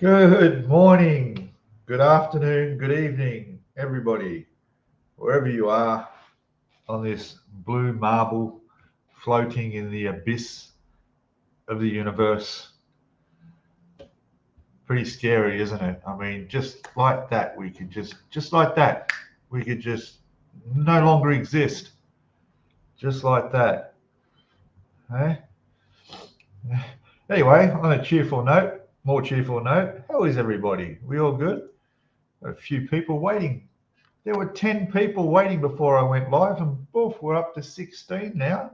Good morning, good afternoon, good evening, everybody, wherever you are on this blue marble floating in the abyss of the universe. Pretty scary, isn't it? I mean, just like that, we could just like that, we could just no longer exist. Just like that. Eh? Anyway, on a cheerful note, more cheerful note, how is everybody? We all good? A few people waiting. There were 10 people waiting before I went live, and poof, we're up to 16 now.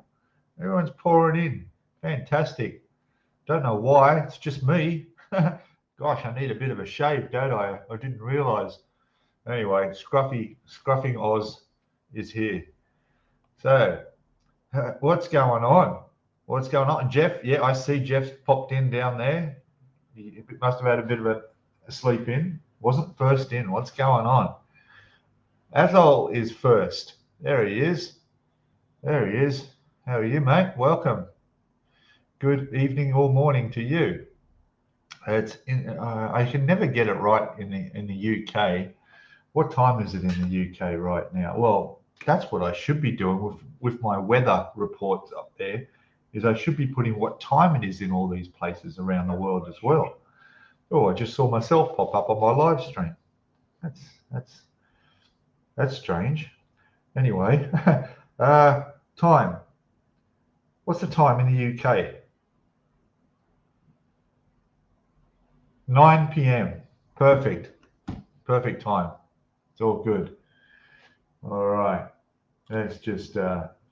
Everyone's pouring in. Fantastic. Don't know why. It's just me. Gosh, I need a bit of a shave, don't I? I didn't realize. Anyway, Scruffing Oz is here. So, what's going on? What's going on? Jeff, yeah, I see Jeff's popped in down there. He must have had a bit of a sleep in. Wasn't first in. What's going on? Athol is first. There he is. There he is. How are you, mate? Welcome. Good evening or morning to you. I can never get it right in the UK. What time is it in the UK right now? Well, that's what I should be doing with my weather reports up there. Is I should be putting what time it is in all these places around the world as well. Oh, I just saw myself pop up on my live stream. That's strange. Anyway, time. What's the time in the UK? 9 p.m. Perfect. Perfect time. It's all good. All right. Let's just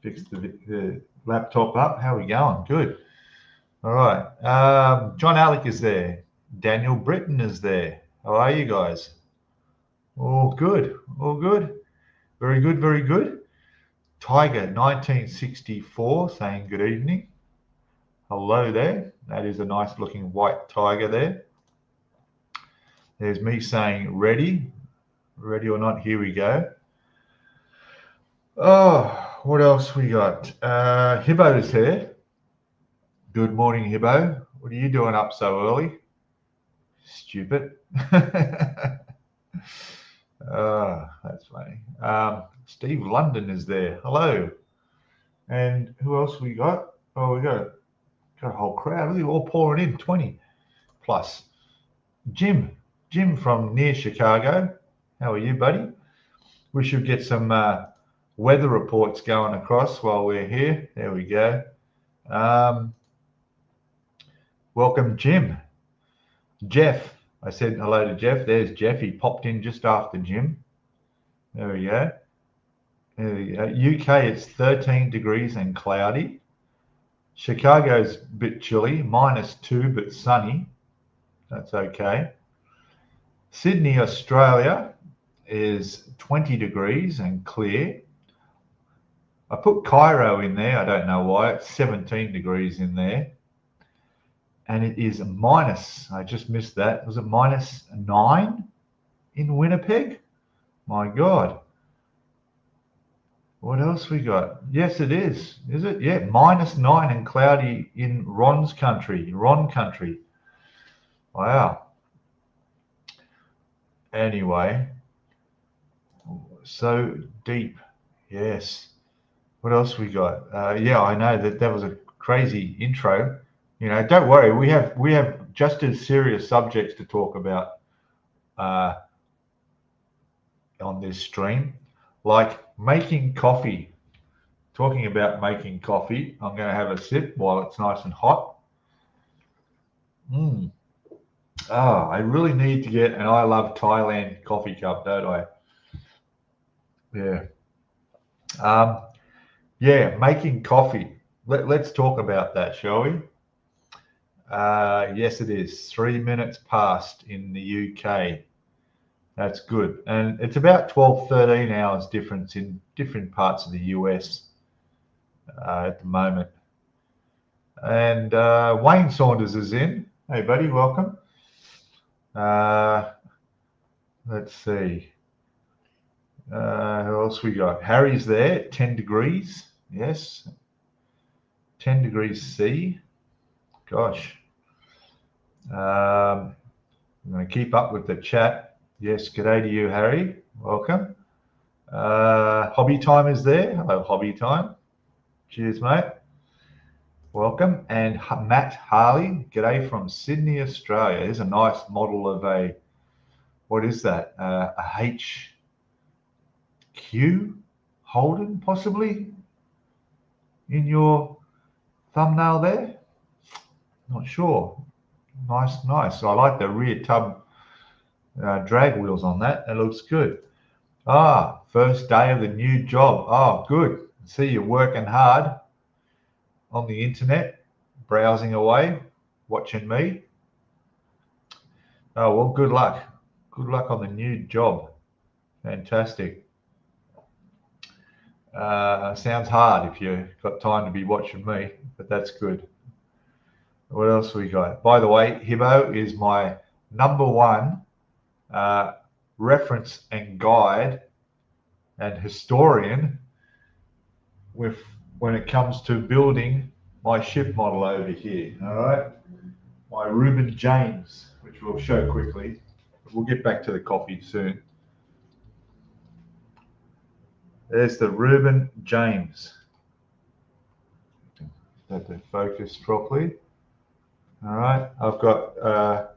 fix the laptop up. How are we going? Good. All right. John Alec is there. Daniel Britton is there. How are you guys? All good. All good. Very good. Very good. Tiger 1964 saying good evening. Hello there. That is a nice looking white tiger there. There's me saying ready. Ready or not, here we go. Oh, what else we got? Hibbo's here. Good morning, Hibbo. What are you doing up so early? Stupid. That's funny. Steve London is there. Hello. And who else we got? Oh, we got a whole crowd. Really all pouring in, 20 plus. Jim from near Chicago. How are you, buddy? We should get some weather reports going across while we're here. There we go. Welcome, Jim. Jeff. I said hello to Jeff. There's Jeff. He popped in just after Jim. There we go. There we go. UK, it's 13 degrees and cloudy. Chicago's a bit chilly, -2, but sunny. That's okay. Sydney, Australia is 20 degrees and clear. I put Cairo in there. I don't know why. It's 17 degrees in there. And it is minus, I just missed that. Was it -9 in Winnipeg? My God. What else we got? Yes, it is. Is it? Yeah, -9 and cloudy in Ron country. Wow. Anyway, so deep. Yes. What else we got? Yeah, I know that was a crazy intro. You know, don't worry. We have just as serious subjects to talk about on this stream, like making coffee. Talking about making coffee, I'm going to have a sip while it's nice and hot. I really need to get an I Love Thailand coffee cup, don't I? Yeah. Yeah, making coffee. Let's talk about that, shall we? Yes, it is. 3 minutes past in the UK. That's good. And it's about 12, 13 hours difference in different parts of the US at the moment. And Wayne Saunders is in. Hey, buddy, welcome. Let's see. Who else we got? Harry's there, 10 degrees. Yes. 10 degrees C. Gosh. I'm going to keep up with the chat. Yes, g'day to you, Harry. Welcome. Hobby Time is there. Hello, Hobby Time. Cheers, mate. Welcome. And Matt Harley, g'day from Sydney, Australia. There's a nice model of a, what is that? A HQ Holden, possibly, in your thumbnail there. Not sure. Nice, nice. I like the rear tub drag wheels on that. It looks good. Ah, first day of the new job. Oh, good. See, you're working hard on the internet, browsing away, watching me. Oh, well, good luck. Good luck on the new job. Fantastic. Sounds hard if you've got time to be watching me, but that's good. What else we got? By the way, Hibbo is my #1 reference and guide and historian when it comes to building my ship model over here. All right, my Reuben James, which we'll show quickly. We'll get back to the coffee soon. There's the Reuben James. Let it focus properly. All right, I've got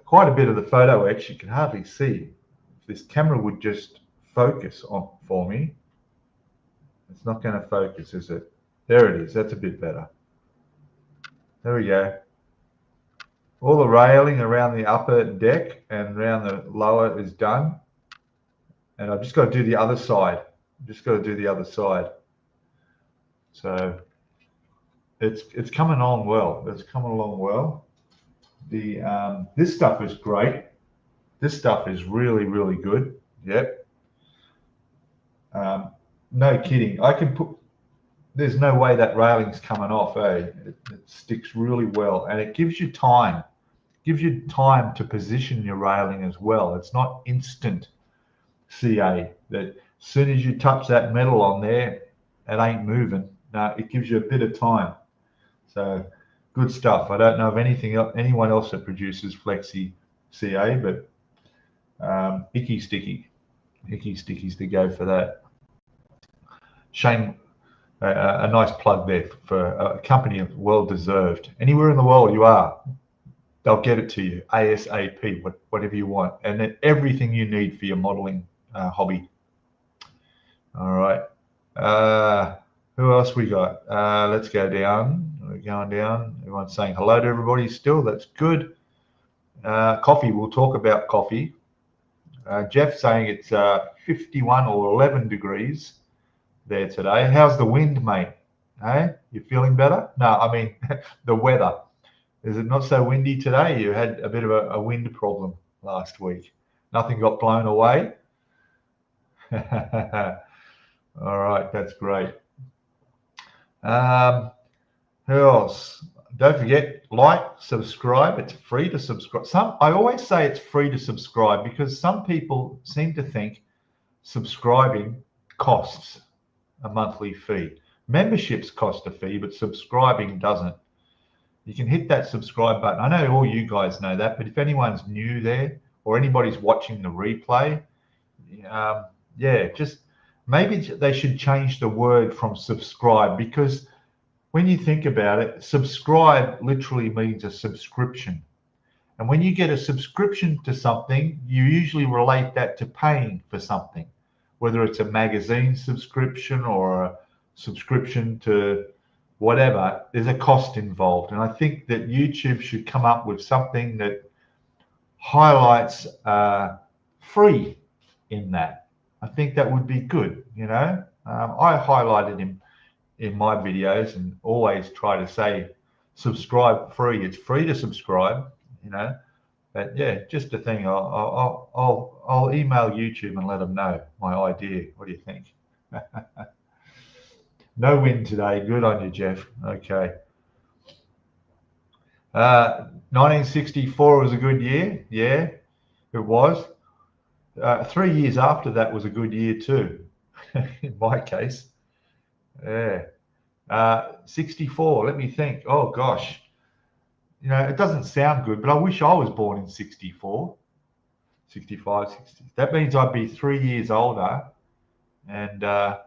quite a bit of the photo etch. You can hardly see. If this camera would just focus on for me. It's not going to focus, is it? There it is. That's a bit better. There we go. All the railing around the upper deck and around the lower is done. And I've just got to do the other side. Just got to do the other side. So it's coming along well. It's coming along well. The this stuff is great. This stuff is really, really good. Yep. No kidding. I can put. There's no way that railing's coming off. Eh? It sticks really well, and it gives you time. Gives you time to position your railing as well. It's not instant CA. That as soon as you touch that metal on there, it ain't moving. No, it gives you a bit of time. So good stuff. I don't know of anyone else that produces Flexi CA, but Icky Sticky. Icky Sticky's the go for that. Shame, a nice plug there for a company well deserved. Anywhere in the world you are, they'll get it to you ASAP, whatever you want, and then everything you need for your modeling hobby. All right. Who else we got? Let's go down. We're going down. Everyone's saying hello to everybody still. That's good. Coffee. We'll talk about coffee. Jeff saying it's 51 or 11 degrees there today. How's the wind, mate? Hey, you feeling better? No, I mean the weather. Is it not so windy today? You had a bit of a wind problem last week. Nothing got blown away. All right, that's great. Who else? Don't forget, like, subscribe. It's free to subscribe. I always say it's free to subscribe because some people seem to think subscribing costs a monthly fee. Memberships cost a fee, but subscribing doesn't. You can hit that subscribe button. I know all you guys know that, but if anyone's new there or anybody's watching the replay, yeah, just maybe they should change the word from subscribe, because when you think about it, subscribe literally means a subscription. And when you get a subscription to something, you usually relate that to paying for something, whether it's a magazine subscription or a subscription to whatever. There's a cost involved. And I think that YouTube should come up with something that highlights free in that. I think that would be good, you know. I highlighted him in my videos and always try to say subscribe free. It's free to subscribe, you know. But yeah, just a thing. I'll email YouTube and let them know my idea. What do you think? No win today. Good on you, Jeff. Okay. 1964 was a good year. Yeah, it was. 3 years after that was a good year too, in my case. Yeah. 64, let me think. Oh, gosh. You know, it doesn't sound good, but I wish I was born in 64, 65, 60. That means I'd be 3 years older, and I'd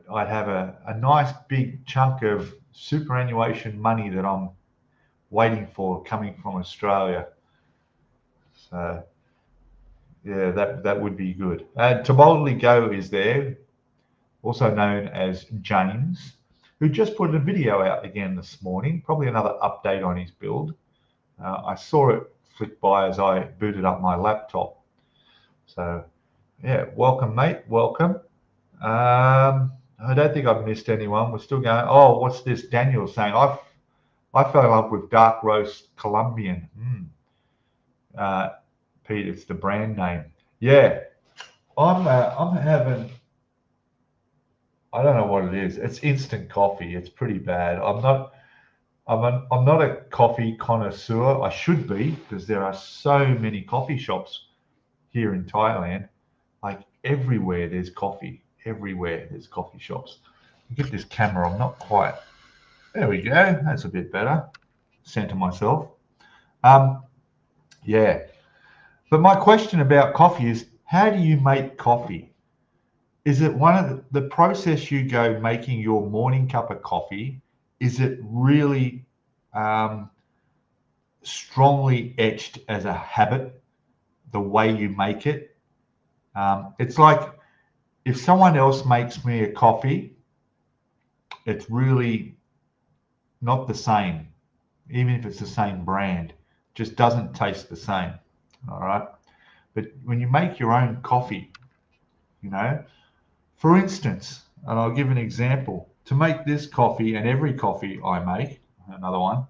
have a nice big chunk of superannuation money that I'm waiting for coming from Australia. So yeah, that would be good. To Boldly Go is there, also known as James, who just put a video out again this morning, probably another update on his build. I saw it flick by as I booted up my laptop. So yeah, welcome, mate, welcome. I don't think I've missed anyone. We're still going. Oh, what's this? Daniel saying, I fell in love with dark roast Colombian. Pete, it's the brand name. Yeah, I'm having. I don't know what it is. It's instant coffee. It's pretty bad. I'm not a coffee connoisseur. I should be, because there are so many coffee shops here in Thailand. Like everywhere there's coffee. Everywhere there's coffee shops. Get this camera. I'm not quite. There we go. That's a bit better. Center myself. Yeah. But my question about coffee is, how do you make coffee? Is it one of the process you go making your morning cup of coffee? Is it really strongly etched as a habit, the way you make it? It's like if someone else makes me a coffee, it's really not the same, even if it's the same brand, just doesn't taste the same. All right. But when you make your own coffee, you know, for instance, and I'll give an example, to make this coffee and every coffee I make, another one,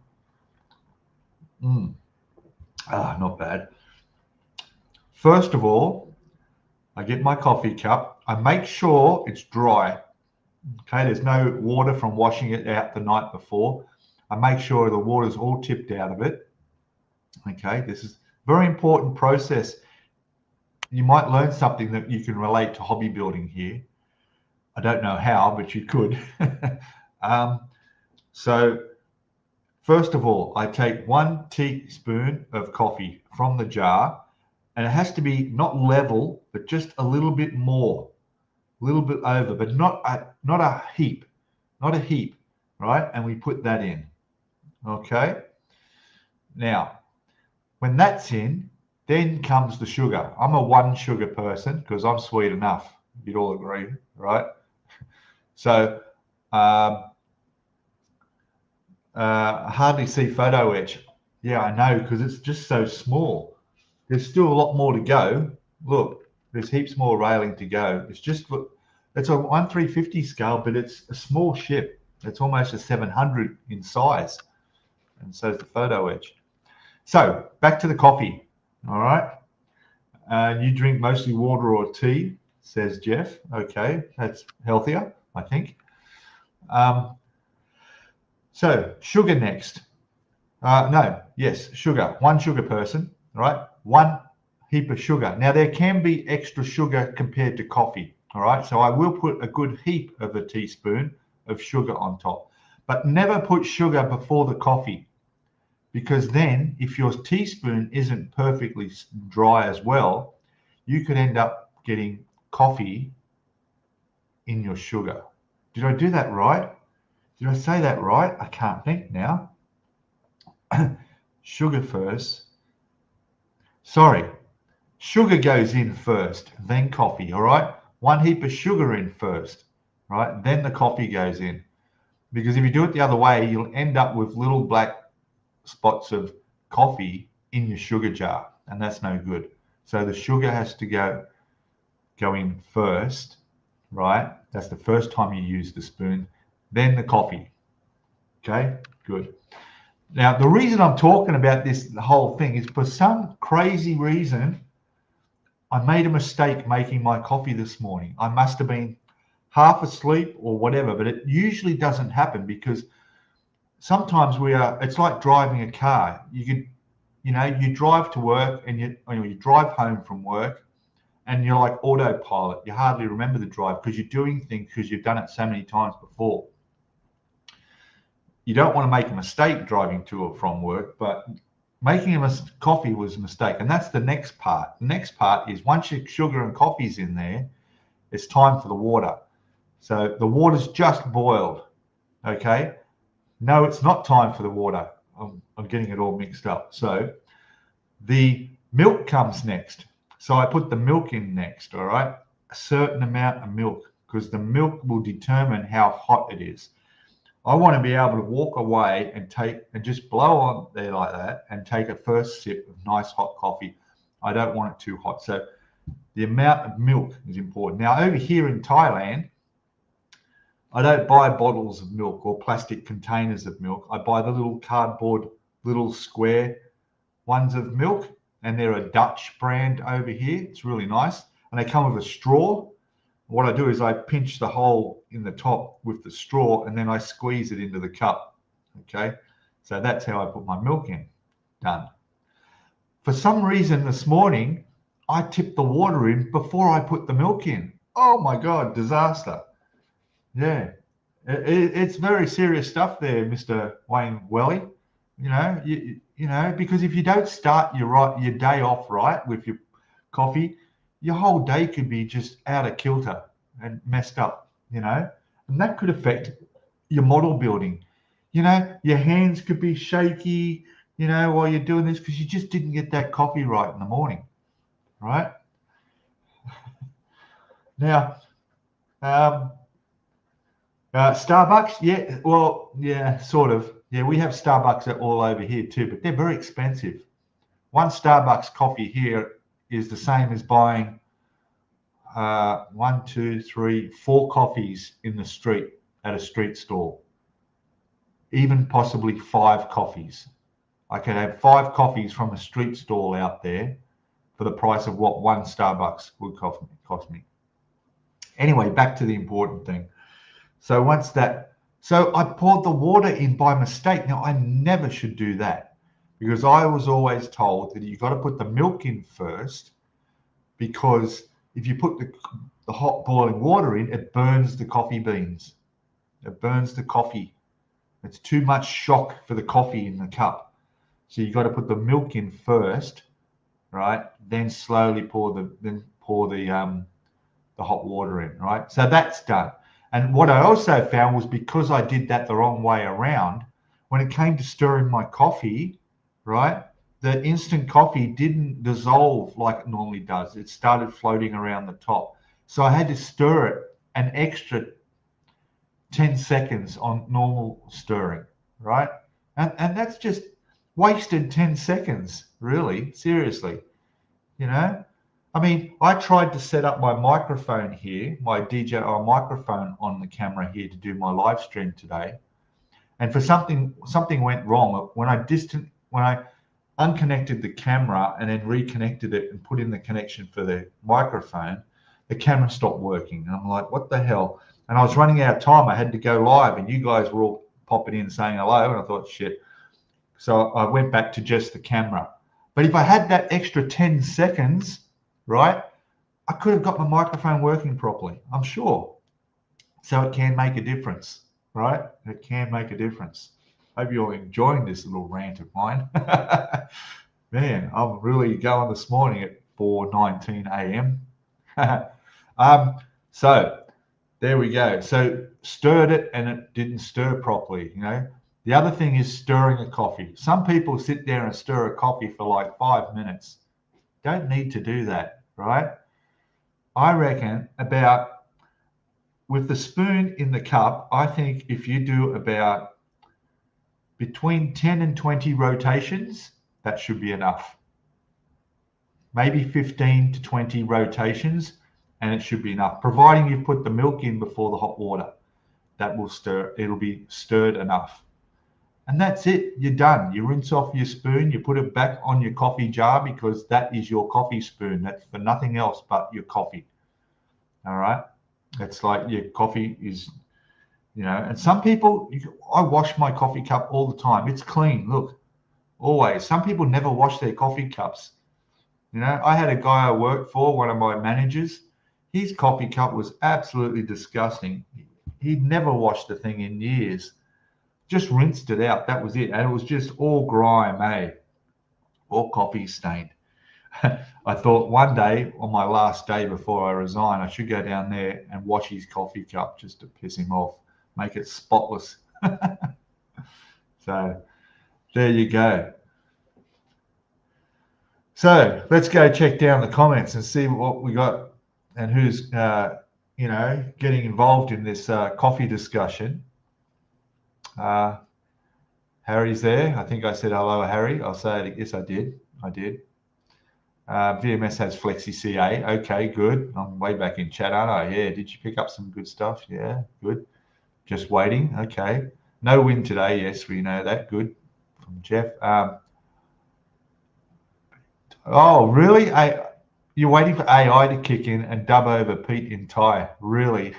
not bad. First of all, I get my coffee cup. I make sure it's dry. Okay, there's no water from washing it out the night before. I make sure the water's all tipped out of it. Okay, this is a very important process. You might learn something that you can relate to hobby building here. I don't know how, but you could. So first of all, I take 1 teaspoon of coffee from the jar, and it has to be not level, but just a little bit more, a little bit over, but not a heap, right? And we put that in. Okay. Now, when that's in, then comes the sugar. I'm a 1 sugar person because I'm sweet enough. You'd all agree, right? So hardly see photo etch. Yeah, I know, because it's just so small. There's still a lot more to go. Look, there's heaps more railing to go. It's a 1/350 scale, but it's a small ship. It's almost a 700 in size. And so is the photo etch. So back to the coffee. All right. You drink mostly water or tea, says Jeff. Okay, that's healthier, I think. So sugar next. Sugar. 1 sugar person, right? 1 heap of sugar. Now there can be extra sugar compared to coffee, all right? So I will put a good heap of a teaspoon of sugar on top, but never put sugar before the coffee, because then if your teaspoon isn't perfectly dry as well, you could end up getting coffee in your sugar. Did I do that right? Did I say that right? I can't think now. Sugar first. Sorry. Sugar goes in first, then coffee, all right? 1 heap of sugar in first, right? Then the coffee goes in. Because if you do it the other way, you'll end up with little black spots of coffee in your sugar jar, and that's no good. So the sugar has to go in first, right? That's the first time you use the spoon. Then the coffee. Okay, good. Now, the reason I'm talking about this, the whole thing, is for some crazy reason, I made a mistake making my coffee this morning. I must have been half asleep or whatever, but it usually doesn't happen, because sometimes it's like driving a car. You drive to work and you drive home from work, and you're like autopilot. You hardly remember the drive because you're doing things because you've done it so many times before. you don't want to make a mistake driving to or from work, but making a coffee was a mistake. And that's the next part. The next part is once your sugar and coffee's in there, it's time for the water. So the water's just boiled, okay? No, it's not time for the water. I'm getting it all mixed up. So the milk comes next. So I put the milk in next, all right? A certain amount of milk, because the milk will determine how hot it is. I want to be able to walk away and just blow on there like that and take a first sip of nice hot coffee. I don't want it too hot. So the amount of milk is important. Now over here in Thailand, I don't buy bottles of milk or plastic containers of milk. I buy the little cardboard, little square ones of milk, and they're a Dutch brand over here. It's really nice. And they come with a straw. What I do is I pinch the hole in the top with the straw and then I squeeze it into the cup. Okay, so that's how I put my milk in. Done. For some reason this morning, I tipped the water in before I put the milk in. Oh my God, disaster. Yeah, it's very serious stuff there, Mr. Wayne Welly. You know, because if you don't start your day off right with your coffee, your whole day could be just out of kilter and messed up, you know, and that could affect your model building. You know, your hands could be shaky, you know, while you're doing this because you just didn't get that coffee right in the morning, right? Now, Starbucks, yeah, well, yeah, sort of. Yeah, we have Starbucks all over here too, but they're very expensive. One Starbucks coffee here is the same as buying 1, 2, 3, 4 coffees in the street at a street stall. Even possibly 5 coffees. I could have 5 coffees from a street stall out there for the price of what one Starbucks would cost me. Anyway, back to the important thing. So so I poured the water in by mistake. Now I never should do that because I was always told that you've got to put the milk in first, because if you put the hot boiling water in, it burns the coffee beans. It burns the coffee. It's too much shock for the coffee in the cup. So you've got to put the milk in first, right? Then slowly pour the hot water in, right? So that's done. And what I also found was because I did that the wrong way around, when it came to stirring my coffee, right, the instant coffee didn't dissolve like it normally does. It started floating around the top. So I had to stir it an extra 10 seconds on normal stirring, right? And that's just wasted 10 seconds, really, seriously, you know? I mean, I tried to set up my microphone here, my DJI microphone on the camera here to do my live stream today. And for something went wrong. When I unconnected the camera and then reconnected it and put in the connection for the microphone, the camera stopped working. And I'm like, what the hell? And I was running out of time. I had to go live and you guys were all popping in saying hello. And I thought, shit. So I went back to just the camera. But if I had that extra 10 seconds, right, I could have got my microphone working properly, I'm sure. So it can make a difference, right? It can make a difference. Hope you're enjoying this little rant of mine. Man, I'm really going this morning at 4:19 a.m. So there we go. So stirred it and it didn't stir properly, you know. The other thing is stirring a coffee. Some people sit there and stir a coffee for like 5 minutes. Don't need to do that, right? I reckon with the spoon in the cup, I think if you do about between 10 and 20 rotations, that should be enough. Maybe 15 to 20 rotations, and it should be enough, providing you put the milk in before the hot water. That will stir, it'll be stirred enough. And that's it, you're done. You rinse off your spoon, you put it back on your coffee jar because that is your coffee spoon. That's for nothing else but your coffee. All right? It's like your coffee is, you know, and some people, I wash my coffee cup all the time. It's clean, look, always. Some people never wash their coffee cups. You know, I had a guy I worked for, one of my managers, his coffee cup was absolutely disgusting. He'd never washed the thing in years. Just rinsed it out. That was it. And it was just all grime, eh? All coffee stained. I thought one day, on my last day before I resign, I should go down there and wash his coffee cup just to piss him off, make it spotless. So there you go. So let's go check down the comments and see what we got and who's, you know, getting involved in this coffee discussion. Harry's there. I think I said hello, Harry. I'll say it. Yes, I did. I did. VMS has Flexi CA. Okay, good. I'm way back in chat, aren't I? Yeah. Did you pick up some good stuff? Yeah, good. Just waiting. Okay. No win today. Yes, we know that. Good. From Jeff. Oh, really? You're waiting for AI to kick in and dub over Pete in Thai. Really?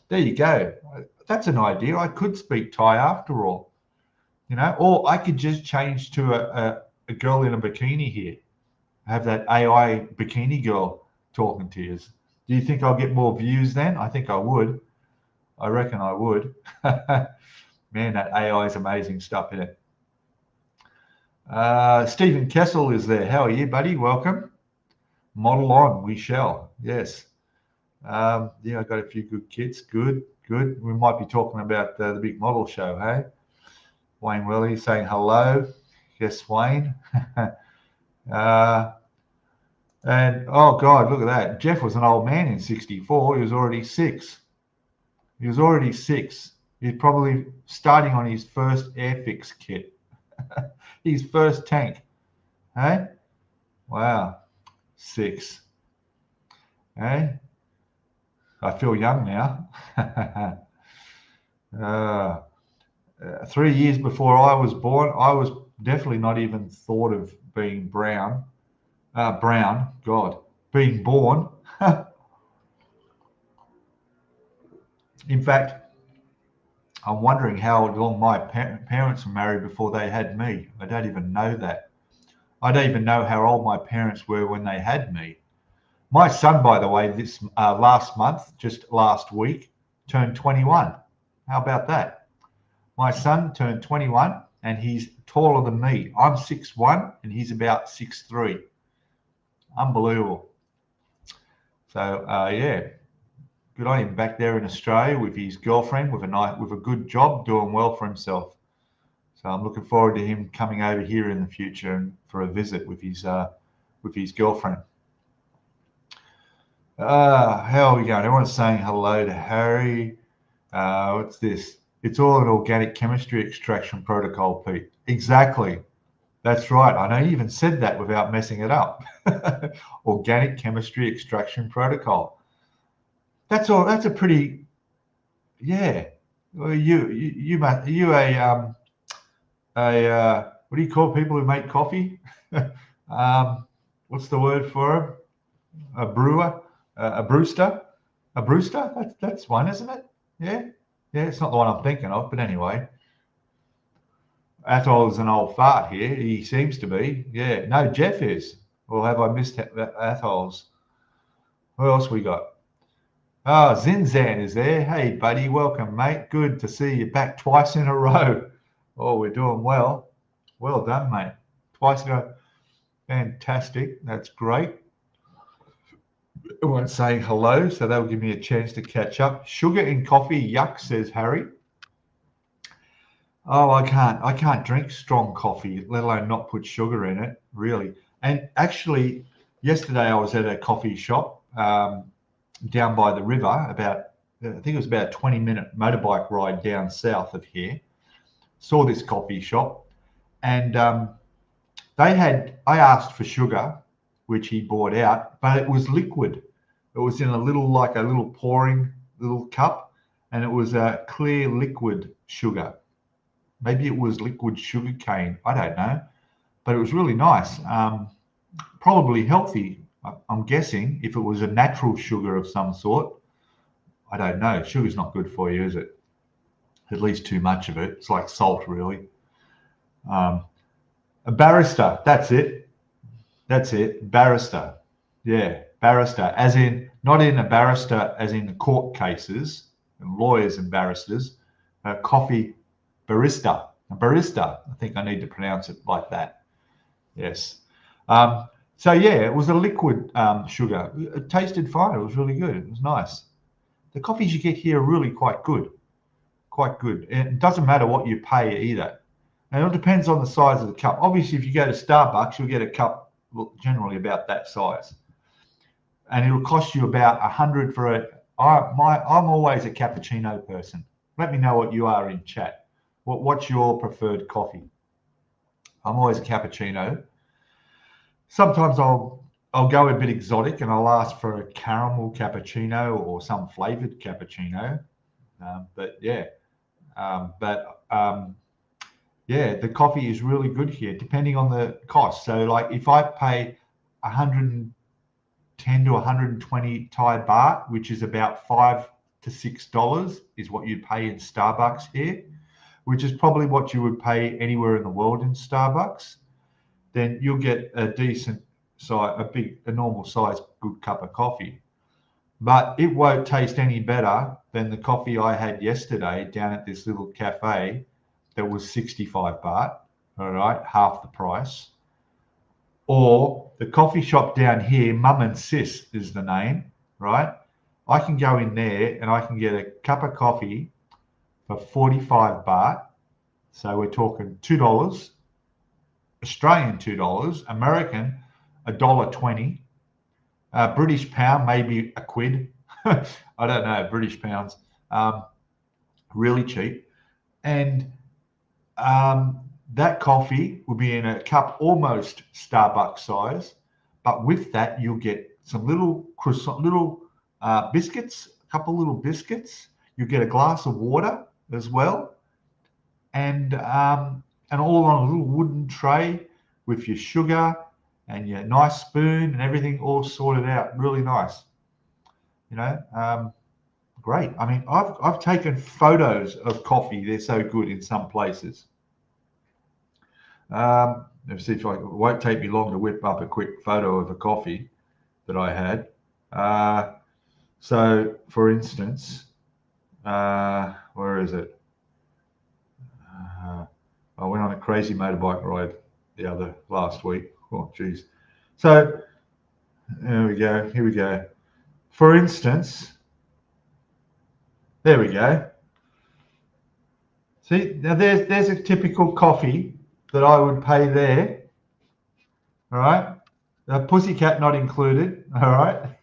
There you go. That's an idea. I could speak Thai after all. You know, or I could just change to a girl in a bikini here. Have that AI bikini girl talking to you. Do you think I'll get more views then? I think I would. I reckon I would. Man, that AI is amazing stuff, isn't it? Stephen Kessel is there. How are you, buddy? Welcome. Model on, we shall. Yes. Yeah, I got a few good kits. Good, good. We might be talking about the big model show, hey? Wayne Welly saying hello. Yes, Wayne. And oh God, look at that. Jeff was an old man in '64. He was already 6. He was already 6. He's probably starting on his first Airfix kit. His first tank. Hey? Wow. 6. Hey? I feel young now. 3 years before I was born, I was definitely not even thought of being brown. God, being born. In fact, I'm wondering how long my parents were married before they had me. I don't even know that. I don't even know how old my parents were when they had me. My son, by the way, this last month, just last week, turned 21. How about that? My son turned 21 and he's taller than me. I'm 6'1" and he's about 6'3". Unbelievable. So yeah, good on him back there in Australia with his girlfriend, with a good job, doing well for himself. So I'm looking forward to him coming over here in the future and for a visit with his girlfriend. How are we going? Everyone's saying hello to Harry. What's this? It's all an organic chemistry extraction protocol, Pete. Exactly. That's right. I know you even said that without messing it up. Organic chemistry extraction protocol. That's all. That's a pretty, yeah. Well, you what do you call people who make coffee? What's the word for them? A brewer, a brewster, a brewster. That's one, isn't it? Yeah, yeah. It's not the one I'm thinking of, but anyway. Athol's an old fart here. He seems to be. Yeah. No, Jeff is. Or have I missed Athol's? What else we got? Oh, Zinzan is there. Hey, buddy. Welcome, mate. Good to see you back twice in a row. Oh, we're doing well. Well done, mate. Twice in a row. Fantastic. That's great. Everyone's saying hello, so that'll give me a chance to catch up. Sugar in coffee, yuck, says Harry. Oh, I can't drink strong coffee, let alone not put sugar in it, really. And actually, yesterday I was at a coffee shop down by the river, I think it was about a 20-minute motorbike ride down south of here. Saw this coffee shop, and I asked for sugar, which he bought out, but it was liquid. It was in a little pouring little cup, and it was a clear liquid sugar. Maybe it was liquid sugar cane. I don't know, but it was really nice. Probably healthy, I'm guessing, if it was a natural sugar of some sort. I don't know. Sugar's not good for you, is it? At least too much of it. It's like salt, really. A barrister. That's it. That's it. Barrister. Yeah, barrister. As in, not in a barrister as in court cases and lawyers and barristers. Coffee barista. I think I need to pronounce it like that. Yes. So yeah, it was a liquid sugar. It tasted fine. It was really good. It was nice. The coffees you get here are really quite good. Quite good. And it doesn't matter what you pay either. And it depends on the size of the cup. Obviously, if you go to Starbucks, you'll get a cup generally about that size. And it'll cost you about $100 for a. I'm always a cappuccino person. Let me know what you are in chat. What's your preferred coffee? I'm always a cappuccino. Sometimes I'll go a bit exotic and I'll ask for a caramel cappuccino or some flavored cappuccino. Yeah, the coffee is really good here, depending on the cost. So, like, if I pay 110 to 120 Thai baht, which is about $5 to $6, is what you pay in Starbucks here, which is probably what you would pay anywhere in the world in Starbucks, then you'll get a decent size, a normal size, good cup of coffee. But it won't taste any better than the coffee I had yesterday down at this little cafe that was 65 baht, all right, half the price. Or the coffee shop down here, Mum and Sis is the name, right? I can go in there and I can get a cup of coffee for 45 baht. So we're talking $2, Australian $2, American $1.20, British pound maybe a quid. I don't know, British pounds, really cheap. And that coffee will be in a cup almost Starbucks size, but with that you'll get some little biscuits, a couple little biscuits. You get a glass of water as well, and all on a little wooden tray with your sugar and your nice spoon and everything all sorted out. Really nice, great. I mean, I've taken photos of coffee. They're so good in some places. Let's see if it won't take me long to whip up a quick photo of a coffee that I had. So, for instance, where is it? I went on a crazy motorbike ride last week. Oh, geez. So, there we go. Here we go. For instance, there we go. See, now there's a typical coffee that I would pay there. All right. Pussycat not included. All right.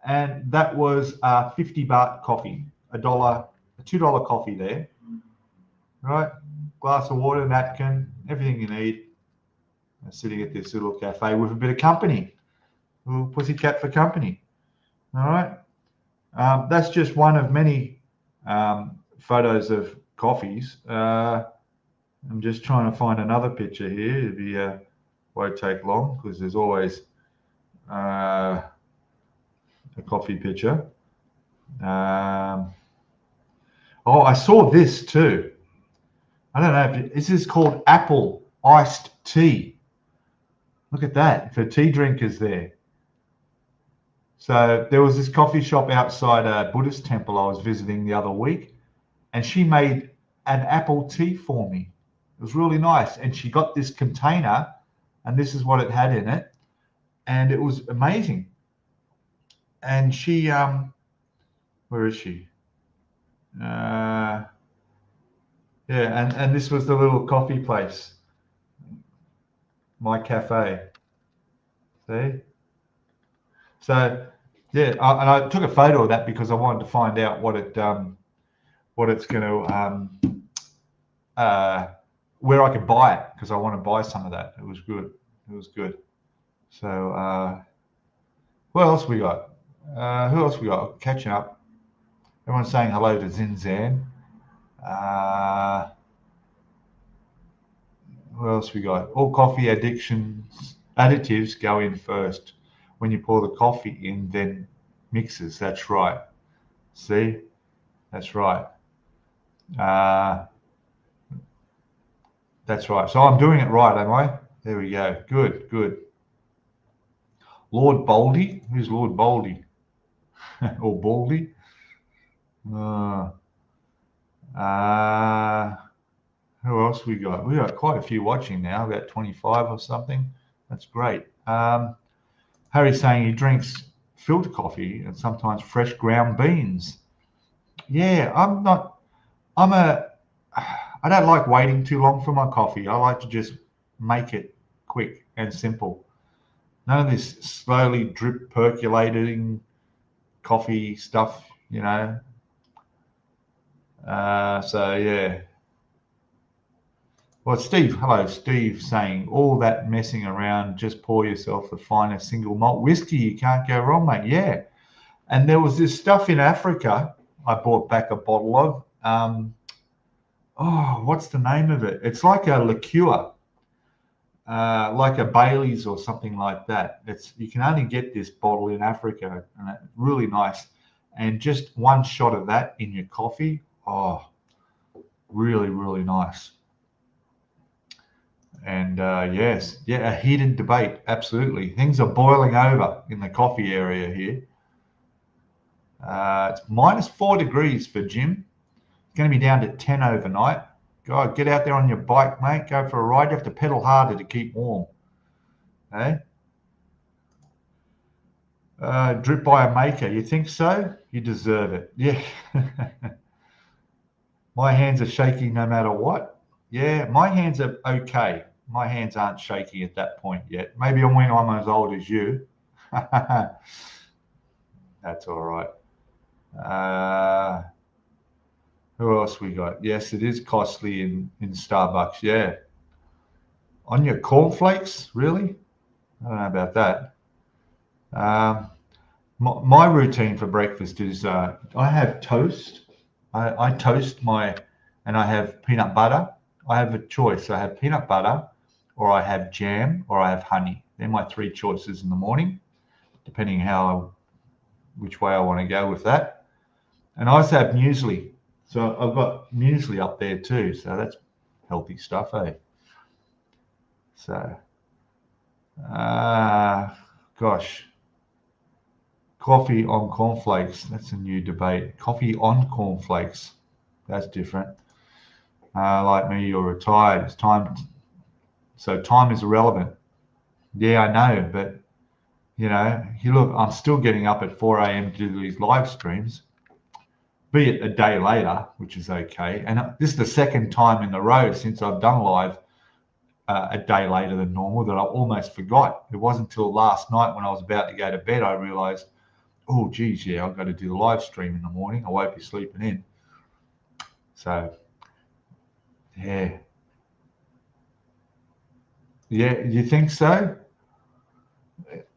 And that was 50 baht coffee, a $2 coffee there. All right. Glass of water, napkin, everything you need. Sitting at this little cafe with a bit of company. A little pussycat for company. All right. That's just one of many photos of coffees. I'm just trying to find another picture here. It won't take long because there's always a coffee picture. Oh, I saw this too. I don't know. This is called apple iced tea. Look at that for tea drinkers there. So there was this coffee shop outside a Buddhist temple I was visiting the other week, and she made an apple tea for me. It was really nice. And she got this container, and this is what it had in it. And it was amazing. And she, where is she? Yeah, and this was the little coffee place, my cafe. See? So, yeah, and I took a photo of that because I wanted to find out what it's going to, where I could buy it, because I want to buy some of that. It was good. It was good. So, what else we got? Who else we got? Catching up. Everyone's saying hello to Zinzan. What else we got? All coffee additives go in first. When you pour the coffee in, then mixes. That's right. See? That's right. That's right. So I'm doing it right, am I? There we go. Good, good. Lord Boldy? Who's Lord Boldy? Or Baldy? Who else we got? We got quite a few watching now, about 25 or something. That's great. Harry's saying he drinks filter coffee and sometimes fresh ground beans. Yeah, I don't like waiting too long for my coffee. I like to just make it quick and simple. None of this slowly drip percolating coffee stuff, you know. So yeah. Well, Steve, hello, Steve, saying all that messing around, just pour yourself the finest single malt whiskey. You can't go wrong, mate. Yeah. And there was this stuff in Africa I bought back a bottle of. What's the name of it? It's like a liqueur, like a Bailey's or something like that. You can only get this bottle in Africa, and it's really nice. And just one shot of that in your coffee, really, really nice. And yes, yeah, a heated debate, absolutely. Things are boiling over in the coffee area here. It's -4 degrees for Jim. It's going to be down to 10 overnight. God, get out there on your bike, mate. Go for a ride. You have to pedal harder to keep warm. Hey? Drip by a maker. You think so? You deserve it. Yeah. My hands are shaky no matter what. Yeah, my hands are okay. My hands aren't shaky at that point yet. Maybe when I'm as old as you. That's all right. Who else we got? Yes, it is costly in Starbucks. Yeah. On your cornflakes, really? I don't know about that. My routine for breakfast is I have toast. I toast and I have peanut butter. I have a choice. I have peanut butter, or I have jam, or I have honey. They're my three choices in the morning, depending which way I want to go with that. And I also have muesli. So I've got muesli up there too. So that's healthy stuff, eh? So, gosh. Coffee on cornflakes. That's a new debate. Coffee on cornflakes. That's different. Like me, you're retired. It's time. So time is irrelevant. Yeah, I know, but you look, I'm still getting up at 4 a.m. to do these live streams, be it a day later, which is okay. And this is the second time in a row since I've done live a day later than normal that I almost forgot. It wasn't until last night when I was about to go to bed I realized, oh, geez, yeah, I've got to do the live stream in the morning. I won't be sleeping in. So, yeah. Yeah, you think so?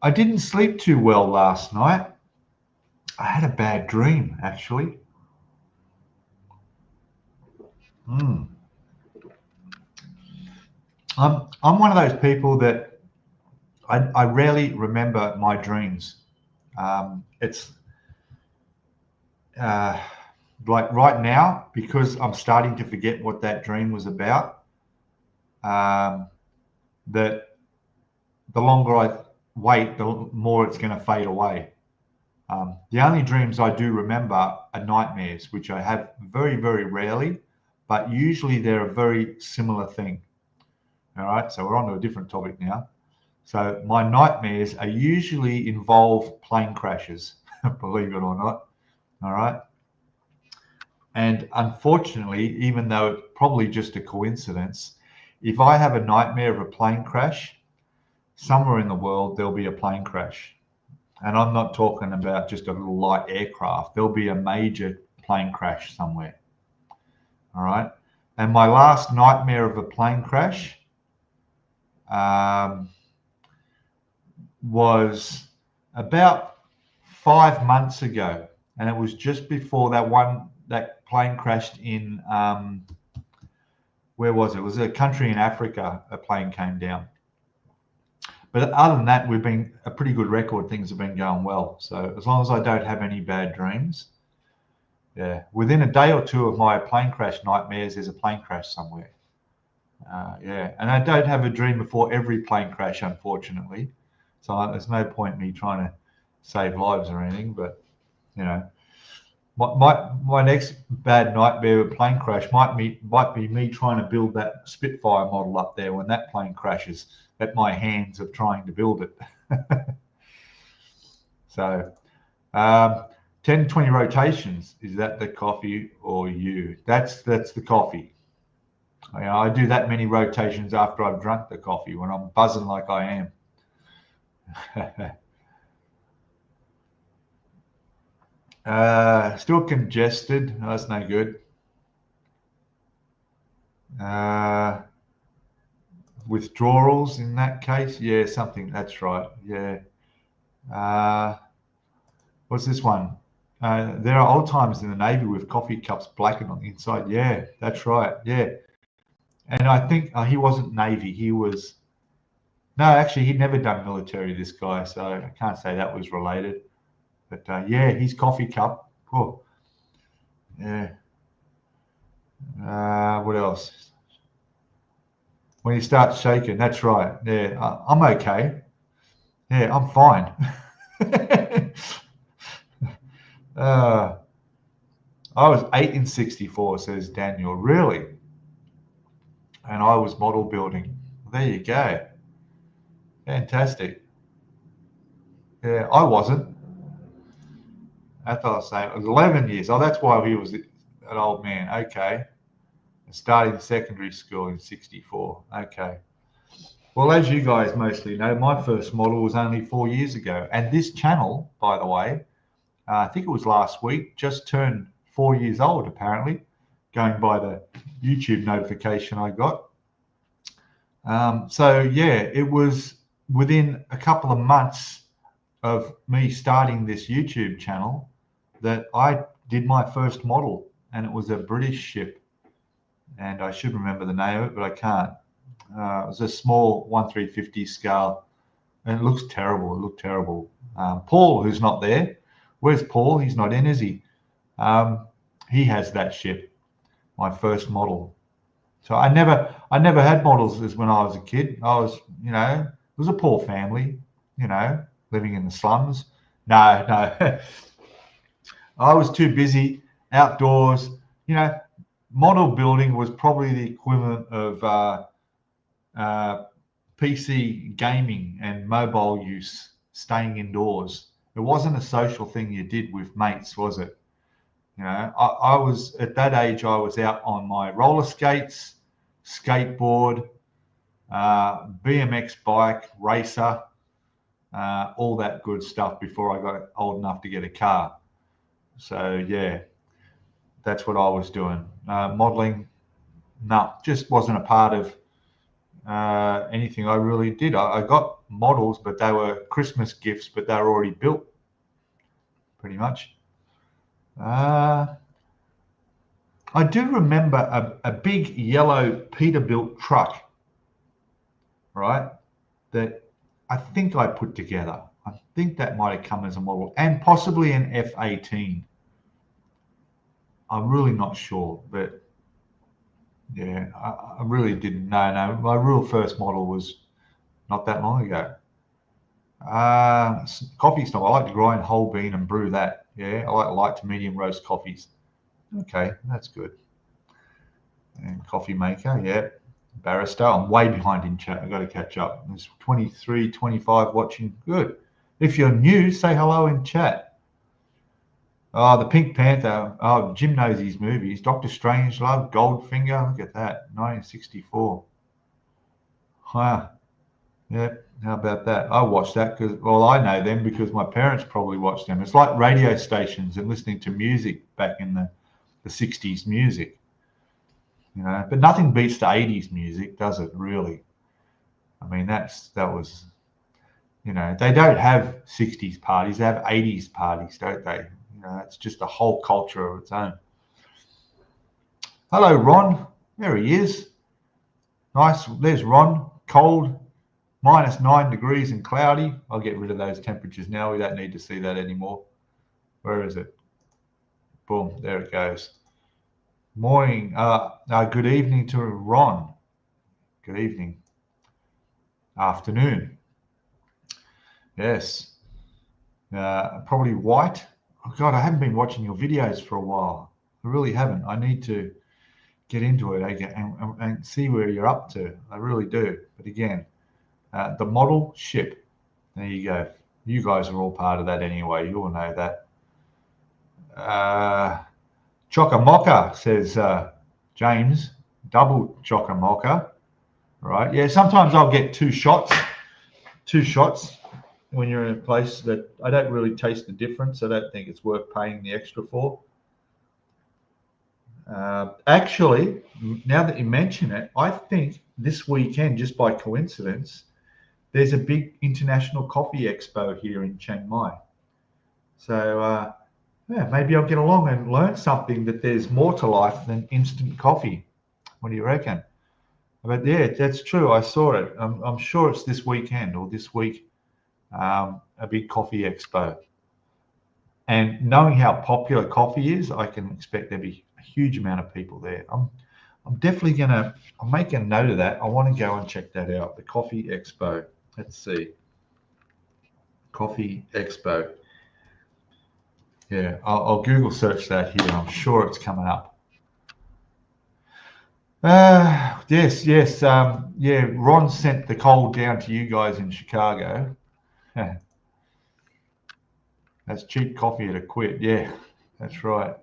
I didn't sleep too well last night. I had a bad dream, actually. I'm one of those people that I rarely remember my dreams. It's like right now, because I'm starting to forget what that dream was about, that the longer I wait, the more it's going to fade away. The only dreams I do remember are nightmares, which I have very, very rarely, but usually they're a very similar thing. All right, so we're on to a different topic now. So my nightmares are usually involve plane crashes, believe it or not. All right. And unfortunately, even though it's probably just a coincidence, if I have a nightmare of a plane crash, somewhere in the world there'll be a plane crash. And I'm not talking about just a little light aircraft. There'll be a major plane crash somewhere. All right. And my last nightmare of a plane crash was about 5 months ago. And it was just before that plane crashed in, where was it? It was a country in Africa, a plane came down. But other than that, we've been a pretty good record. Things have been going well. So as long as I don't have any bad dreams, yeah, within a day or two of my plane crash nightmares, there's a plane crash somewhere. Yeah, and I don't have a dream before every plane crash, unfortunately. So there's no point in me trying to save lives or anything. But, My next bad nightmare with plane crash might be me trying to build that Spitfire model up there when that plane crashes at my hands of trying to build it. So 10, 20 rotations, is that the coffee or you? That's the coffee. I do that many rotations after I've drunk the coffee when I'm buzzing like I am. Still congested. Oh, that's no good. Withdrawals in that case. Yeah, something. That's right. Yeah. What's this one? There are old timers in the Navy with coffee cups blackened on the inside. Yeah, that's right. Yeah. And I think he wasn't Navy. He was, no, actually, he'd never done military, this guy. So I can't say that was related. But yeah, his coffee cup. Oh, yeah. What else? When you start shaking, that's right. Yeah, I'm okay. Yeah, I'm fine. I was 8 in 64, says Daniel. Really? And I was model building. There you go. Fantastic. Yeah, I wasn't. That's what I was saying. It was 11 years. Oh, that's why he was an old man. Okay. Starting secondary school in 64. Okay. Well, as you guys mostly know, my first model was only 4 years ago. And this channel, by the way, I think it was last week, just turned 4 years old, apparently, going by the YouTube notification I got. So, yeah, it was within a couple of months of me starting this YouTube channel that I did my first model, and it was a British ship. And I should remember the name of it, but I can't. It was a small 1/350 scale, and it looks terrible. It looked terrible. Paul, who's not there, where's Paul? He's not in, is he? He has that ship, my first model. So I never had models as when I was a kid. I was, it was a poor family, living in the slums. No, no. I was too busy outdoors. Model building was probably the equivalent of PC gaming and mobile use, staying indoors. It wasn't a social thing you did with mates, was it? I was at that age. I was out on my roller skates, skateboard, BMX bike, racer, all that good stuff before I got old enough to get a car. So yeah, that's what I was doing. Modeling, no, just wasn't a part of anything I really did. I got models, but they were Christmas gifts, but they were already built, pretty much. I do remember a big yellow Peterbilt truck, right, that I think I put together. I think that might have come as a model, and possibly an F-18. I'm really not sure, but yeah, I really didn't know. No, my real first model was not that long ago. Coffee snob. I like to grind whole bean and brew that. Yeah, I like light to medium roast coffees. Okay, that's good. And coffee maker, yeah. Barrister. I'm way behind in chat. I've got to catch up. There's 23, 25 watching. Good. If you're new, say hello in chat. Oh, the Pink Panther. Oh, Jim knows his movies. Doctor Strangelove, Goldfinger. Look at that. 1964. Huh. Yeah. How about that? I watched that because, well, I know them because my parents probably watched them. It's like radio stations and listening to music back in the 60s music. But nothing beats the 80s music, does it, really? I mean, that was, they don't have 60s parties, they have 80s parties, don't they? It's just a whole culture of its own. Hello, Ron. There he is. Nice. There's Ron. Cold, -9 degrees and cloudy. I'll get rid of those temperatures now. We don't need to see that anymore. Where is it? Boom. There it goes. Morning. Good evening to Ron. Good evening. Afternoon. Yes. Probably white. Oh God, I haven't been watching your videos for a while. I really haven't. I need to get into it again and see where you're up to. I really do. But again, the model ship. There you go. You guys are all part of that anyway. You all know that. Chocamoca, says James. Double chocamoca. Right. Yeah, sometimes I'll get two shots when you're in a place that I don't really taste the difference. I don't think it's worth paying the extra for. Actually, now that you mention it, I think this weekend, just by coincidence, there's a big international coffee expo here in Chiang Mai. So yeah, maybe I'll get along and learn something, that there's more to life than instant coffee. What do you reckon? But yeah, that's true. I saw it. I'm sure it's this weekend or this week, a big coffee expo. And knowing how popular coffee is, I can expect there'll be a huge amount of people there. I'm definitely gonna. I'll make a note of that. I want to go and check that out. The coffee expo. Let's see. Coffee expo. Yeah, I'll Google search that here. I'm sure it's coming up. Yes. Yeah, Ron sent the cold down to you guys in Chicago. That's cheap coffee at a quid. Yeah, that's right.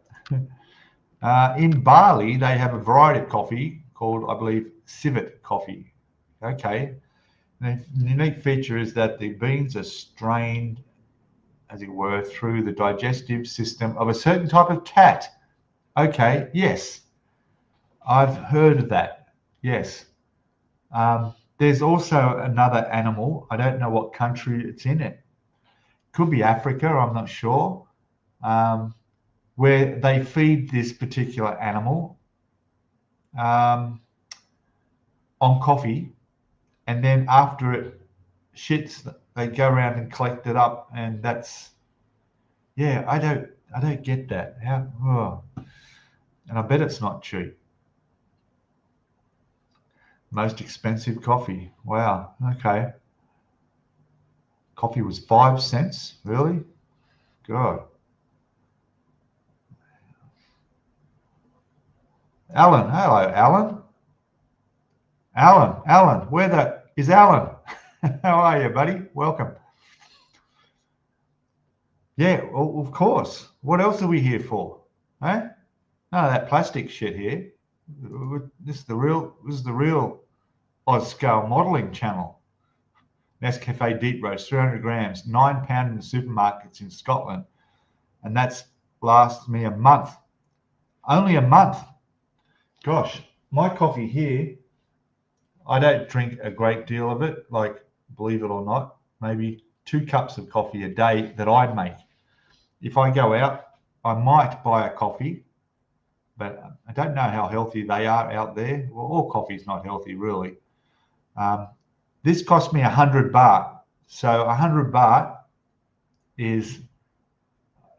In Bali, they have a variety of coffee called, I believe, civet coffee. Okay. The unique feature is that the beans are strained, as it were, through the digestive system of a certain type of cat. Okay, yes. I've heard of that. Yes. There's also another animal. I don't know what country it's in. It could be Africa, I'm not sure, where they feed this particular animal on coffee, and then after it shits, they go around and collect it up, and that's, yeah, I don't get that. And I bet it's not cheap. Most expensive coffee. Wow. Okay. Coffee was 5 cents. Really? God. Alan. Hello, Alan. Alan. Where is Alan? How are you, buddy? Welcome. Yeah, well, of course. What else are we here for? Eh? None of that plastic shit here. This is the real Oz Scale Modeling channel. Nescafe Deep Roast, 300 grams, £9 in the supermarkets in Scotland. And that's lasts me a month. Only a month. Gosh, my coffee here, I don't drink a great deal of it, like, believe it or not, maybe 2 cups of coffee a day that I make. If I go out, I might buy a coffee, but I don't know how healthy they are out there. Well, all coffee is not healthy, really. This cost me 100 baht. So 100 baht is,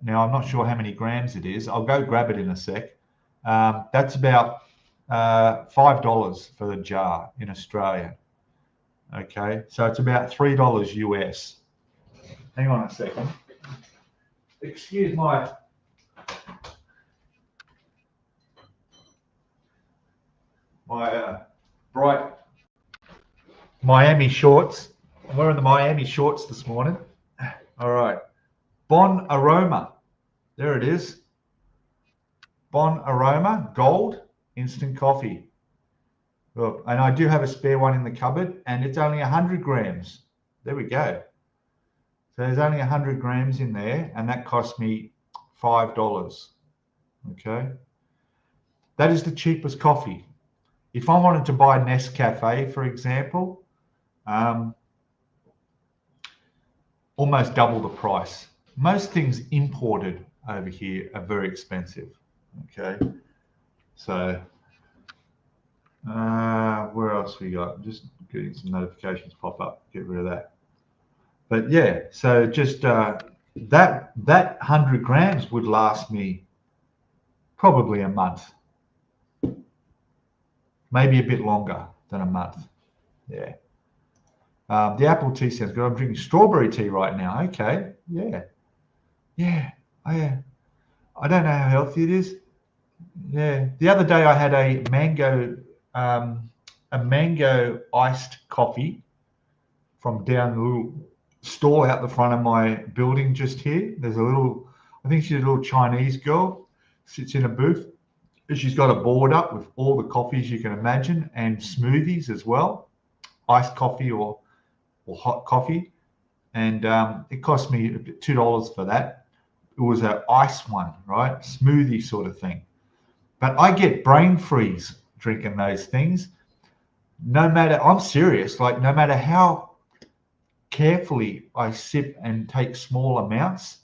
now I'm not sure how many grams it is. I'll go grab it in a sec. That's about $5 for the jar in Australia. Okay, so it's about $3 US. Hang on a second. Excuse my bright Miami shorts. I'm wearing the Miami shorts this morning. All right. Bon Aroma. There it is. Bon Aroma Gold Instant Coffee. Look, and I do have a spare one in the cupboard, and it's only 100 grams. There we go. So there's only 100 grams in there, and that cost me $5. Okay. That is the cheapest coffee. If I wanted to buy Nescafe, for example, almost double the price. Most things imported over here are very expensive. Okay. So where else we got? Just getting some notifications pop up. Get rid of that. But yeah, so just that 100 grams would last me probably a month, maybe a bit longer than a month. Yeah. The apple tea sounds good. I'm drinking strawberry tea right now. Okay. Yeah. yeah, I don't know how healthy it is. Yeah, the other day I had a mango iced coffee from down the little stall out the front of my building just here. There's a little, I think she's a little Chinese girl, sits in a booth. She's got a board up with all the coffees you can imagine and smoothies as well, iced coffee or hot coffee. And it cost me $2 for that. It was an ice one, right? Smoothie sort of thing. But I get brain freeze drinking those things. No matter, I'm serious, like no matter how carefully I sip and take small amounts,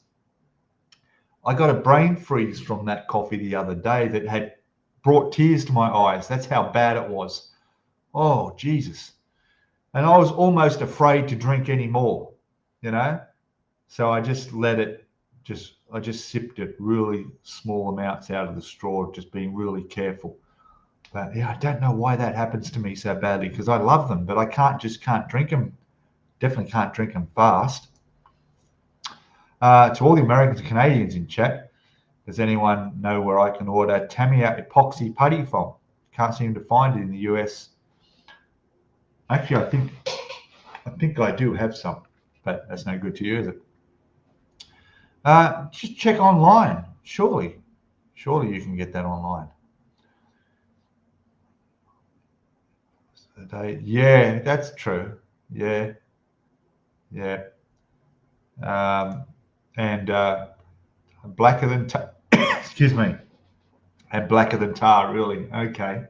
I got a brain freeze from that coffee the other day that had brought tears to my eyes. That's how bad it was. Oh, Jesus. And I was almost afraid to drink any more, you know? So I just I just sipped it really small amounts out of the straw, just being really careful. But yeah, I don't know why that happens to me so badly because I love them, but I can't drink them. Definitely can't drink them fast. To all the Americans and Canadians in chat, does anyone know where I can order Tamiya epoxy putty from? Can't seem to find it in the US. Actually, I think I do have some, but that's no good to you, is it? Just check online. Surely you can get that online. Yeah, that's true. Yeah. And blacker than tar. Excuse me. And blacker than tar, really. Okay.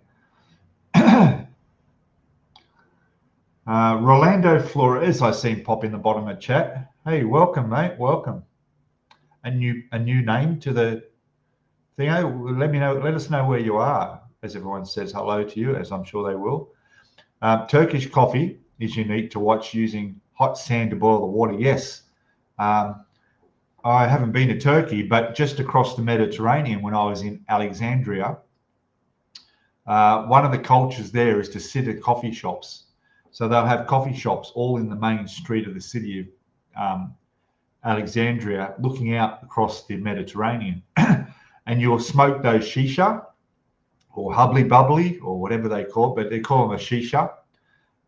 Rolando Flores, I seen pop in the bottom of chat. Hey, welcome, mate. Welcome. A new name to the thing. Let us know where you are, as everyone says hello to you, as I'm sure they will. Turkish coffee is unique to watch using hot sand to boil the water. Yes. I haven't been to Turkey, but just across the Mediterranean when I was in Alexandria, one of the cultures there is to sit at coffee shops. So they'll have coffee shops all in the main street of the city of Alexandria, looking out across the Mediterranean. And you'll smoke those shisha or hubbly bubbly or whatever they call it, but they call them a shisha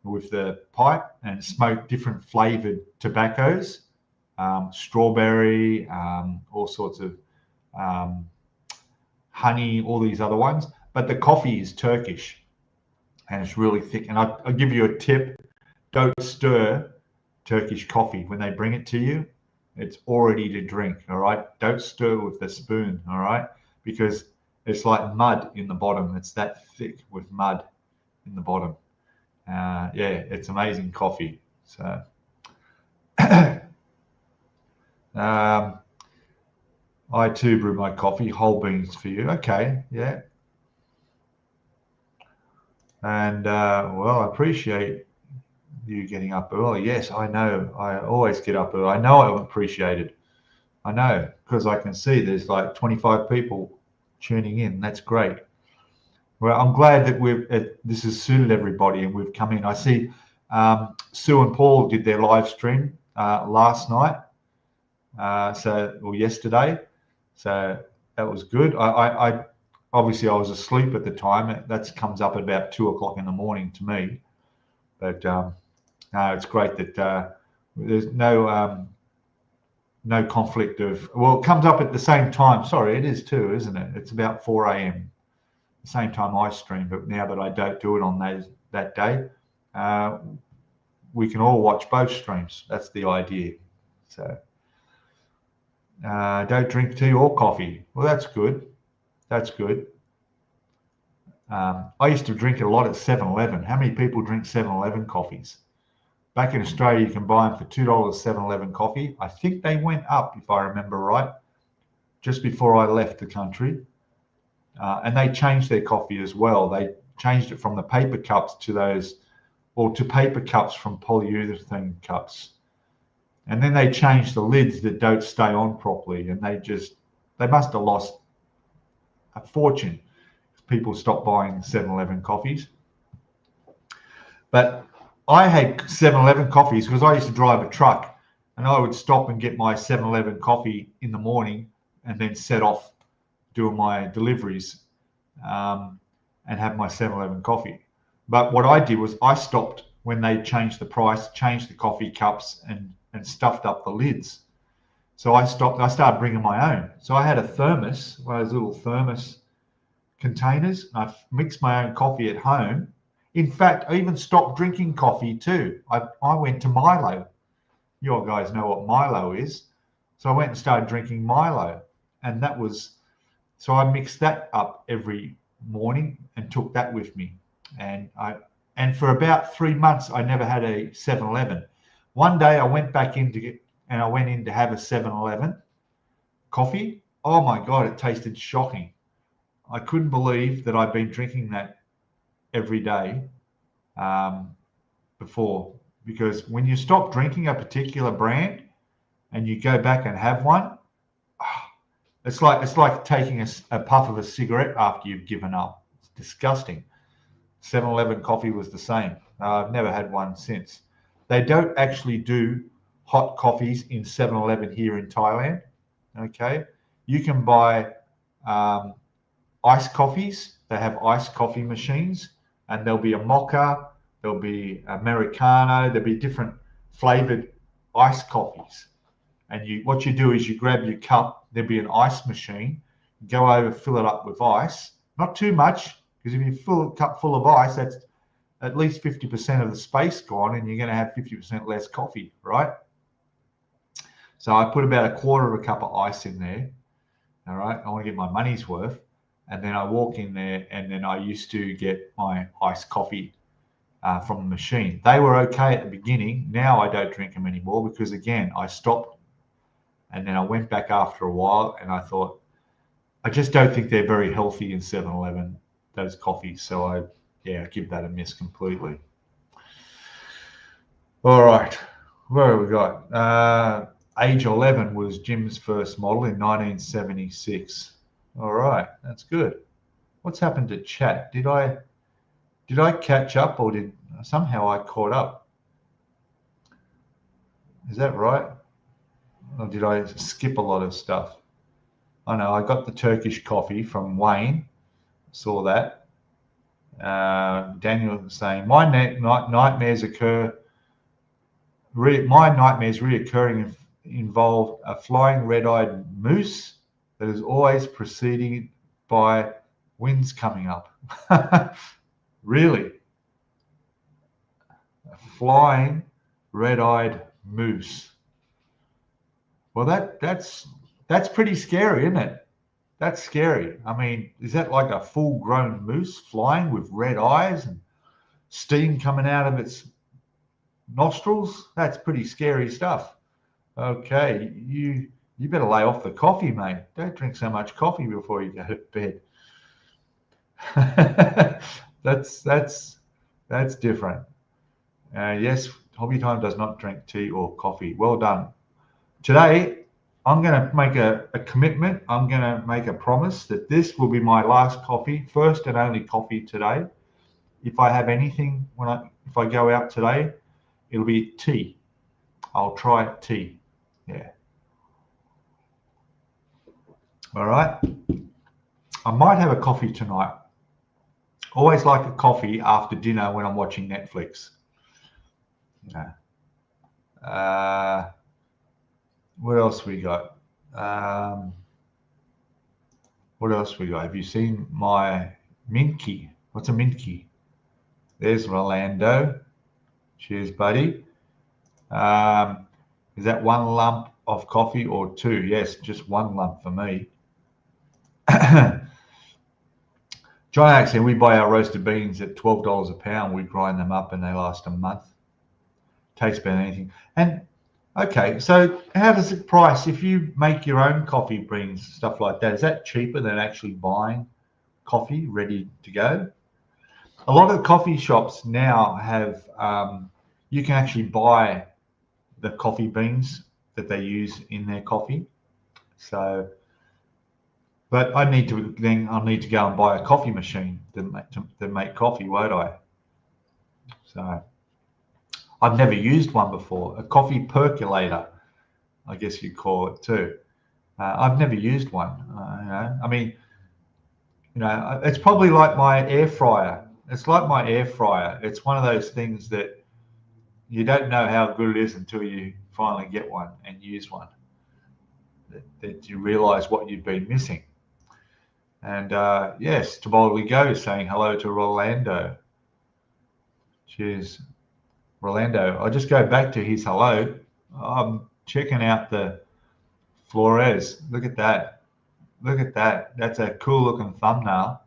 with the pipe, and smoke different flavored tobaccos, strawberry, all sorts of honey, all these other ones. But the coffee is Turkish and it's really thick. And I'll give you a tip. Don't stir Turkish coffee when they bring it to you. It's already to drink, all right? Don't stir with the spoon, all right? Because it's like mud in the bottom. It's that thick with mud in the bottom. Yeah, it's amazing coffee. So, I too brew my coffee, whole beans for you. Okay, yeah. And well, I appreciate you getting up early. Yes, I know. I always get up early. I know I appreciate it. I know, because I can see there's like 25 people tuning in. That's great. Well, I'm glad that this has suited everybody and we've come in. I see Sue and Paul did their live stream last night, or yesterday. So that was good. I obviously I was asleep at the time. That comes up at about 2 o'clock in the morning to me. But no, it's great that there's no conflict of, well, it comes up at the same time. Sorry, it is too, isn't it? It's about 4 a.m. the same time I stream, but now that I don't do it on that day, we can all watch both streams. That's the idea. So don't drink tea or coffee. Well, that's good. That's good. I used to drink a lot at 7-Eleven. How many people drink 7-Eleven coffees? Back in Australia, you can buy them for $2 7-Eleven coffee. I think they went up, if I remember right, just before I left the country. And they changed their coffee as well. They changed it from the paper cups to those, or to paper cups from polyurethane cups. And then they changed the lids that don't stay on properly. And they must have lost a fortune. People stopped buying 7-Eleven coffees. But I had 7-Eleven coffees because I used to drive a truck and I would stop and get my 7-Eleven coffee in the morning and then set off doing my deliveries and have my 7-Eleven coffee. But what I did was I stopped when they changed the price, changed the coffee cups, and stuffed up the lids. So I stopped. I started bringing my own. So I had a thermos, one of those little thermos containers. I mixed my own coffee at home. In fact, I even stopped drinking coffee too. I went to Milo. You all guys know what Milo is. So I went and started drinking Milo. And that was, so I mixed that up every morning and took that with me. And for about 3 months, I never had a 7-Eleven. One day I went back in to have a 7-Eleven coffee. Oh my God, it tasted shocking. I couldn't believe that I'd been drinking that every day before, because when you stop drinking a particular brand and you go back and have one, it's like taking a puff of a cigarette after you've given up. It's disgusting. 7-Eleven coffee was the same. I've never had one since. They don't actually do hot coffees in 7-Eleven here in Thailand. Okay, you can buy iced coffees. They have iced coffee machines, and there'll be a mocha, there'll be Americano, there'll be different flavored iced coffees. And what you do is you grab your cup, there'll be an ice machine, go over, fill it up with ice, not too much, because if you fill a cup full of ice, that's at least 50% of the space gone, and you're going to have 50% less coffee, right? So I put about 1/4 of a cup of ice in there. All right, I want to get my money's worth. And then I walk in there, and then I used to get my iced coffee from the machine. They were okay at the beginning. Now I don't drink them anymore because, again, I stopped. And then I went back after a while, and I thought, I just don't think they're very healthy in 7-Eleven, those coffees. So I give that a miss completely. All right, where have we got? Age 11 was Jim's first model in 1976. All right, that's good. What's happened to chat? Did I catch up, or did somehow I caught up? Is that right? Or did I skip a lot of stuff? I know I got the Turkish coffee from Wayne. Saw that. Daniel was saying my nightmares reoccurring involve a flying red-eyed moose that is always preceded by winds coming up. Really? A flying red-eyed moose. Well, that's pretty scary, isn't it? That's scary. I mean, is that like a full-grown moose flying with red eyes and steam coming out of its nostrils? That's pretty scary stuff. Okay, you better lay off the coffee, mate. Don't drink so much coffee before you go to bed. That's different. Yes, Hobby Time does not drink tea or coffee. Well done. Today, I'm going to make a commitment. I'm going to make a promise that this will be my last coffee, first and only coffee today. If I have anything if I go out today, it'll be tea. I'll try tea. Yeah. All right. I might have a coffee tonight. Always like a coffee after dinner when I'm watching Netflix. Yeah. What else we got? What else we got? Have you seen my Minky? What's a Minky? There's Rolando. Cheers, buddy. Is that one lump of coffee or two? Yes, just one lump for me. John Alex, we buy our roasted beans at $12 a pound. We grind them up and they last a month. Tastes better than anything. And okay, so how does it price if you make your own coffee beans, stuff like that? Is that cheaper than actually buying coffee ready to go? A lot of the coffee shops now have, you can actually buy the coffee beans that they use in their coffee. So, but I'll need to go and buy a coffee machine to make coffee, won't I? So I've never used one before. A coffee percolator, I guess you'd call it too. I've never used one. I mean, it's probably like my air fryer. It's like my air fryer. It's one of those things that you don't know how good it is until you finally get one and use one. That you realize what you've been missing. And yes, to boldly go, saying hello to Rolando. Cheers, Rolando. I'll just go back to his hello. I'm checking out the Flores. Look at that. Look at that. That's a cool looking thumbnail.